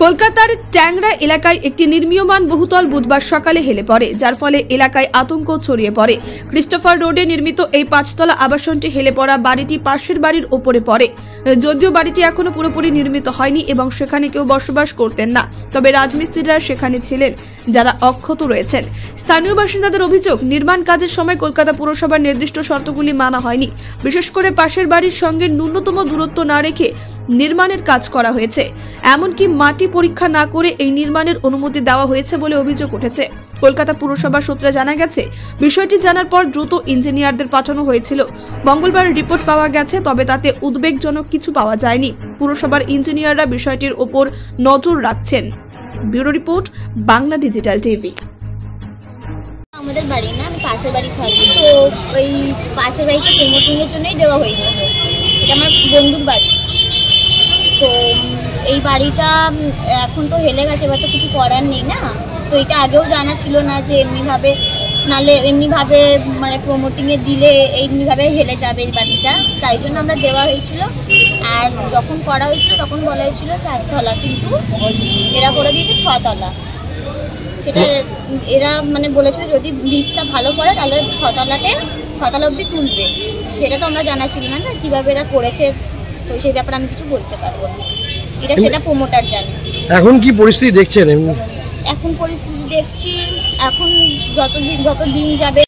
কলকাতার ট্যাংরা এলাকায় একটি নির্মীয়মান বহুতল বুধবার সকালে হেলে পড়ে, যার ফলে এলাকায় আতঙ্ক ছড়িয়ে পড়ে। ক্রিস্টোফার রোডে নির্মিত এই 5তলা আবাসনটি হেলে পড়া বাড়িটি পাশের বাড়ির ওপরে পড়ে। যদিও বাড়িটি এখনো পুরোপুরি নির্মিত হয়নি এবং সেখানে কেউ বসবাস করতেন না, তবে রাজমিস্ত্রিরা সেখানে ছিলেন যারা অক্ষত রয়েছেন। স্থানীয় বাসিন্দাদের অভিযোগ, নির্মাণ কাজের সময় কলকাতা পুরসভার নির্দিষ্ট শর্তগুলি মানা হয়নি। বিশেষ করে পাশের বাড়ির সঙ্গে ন্যূনতম দূরত্ব না রেখে নির্মাণের কাজ করা হয়েছে। এমনকি মাটি পরীক্ষা না করে এই নির্মাণের অনুমতি দেওয়া হয়েছে বলে অভিযোগ উঠেছে। কলকাতা পুরসভা সূত্রে জানা গেছে, বিষয়টি জানার পর দ্রুত ইঞ্জিনিয়ারদের পাঠানো হয়েছিল। মঙ্গলবার রিপোর্ট পাওয়া গেছে, তবে তাতে উদ্বেগজনক কিছু পাওয়া যায়নি। পুরসভার ইঞ্জিনিয়াররা বিষয়টির ওপর নজর রাখছেন। Bureau report, Bangla digital TV. আমাদের বাড়ি না, আমি পাশের বাড়ি থাকি, তো ওই পাশের বাড়িতে প্রমোটিংয়ের জন্যই দেওয়া হয়েছিল। এটা আমার বন্ধুর বাড়ি। তো এই বাড়িটা এখন তো হেলে গেছে, এবার তো কিছু করার নেই না। তো এটা আগেও জানা ছিল না যে এমনিভাবে, নাহলে এমনিভাবে মানে প্রমোটিংয়ে দিলে এমনিভাবে হেলে যাবে এই বাড়িটা। তাই জন্য আমরা দেওয়া হয়েছিল। আর যখন করা হয়েছিল তখন বলা হয়েছিল 4 তলা, কিন্তু এরা করে দিয়েছে 6 তলা। সেটা এরা মানে বলেছিল যদি ভিতটা ভালো করে তাহলে 6 তলা অবধি তুলবে। সেটা তো আমরা জানা ছিল না যে কীভাবে এরা করেছে। তো সেই ব্যাপারে আমি কিছু বলতে পারবো না, সেটা প্রমোটার জানে। এখন কি পরিস্থিতি দেখছেন? এখন পরিস্থিতি দেখছি, এখন যত দিন যাবে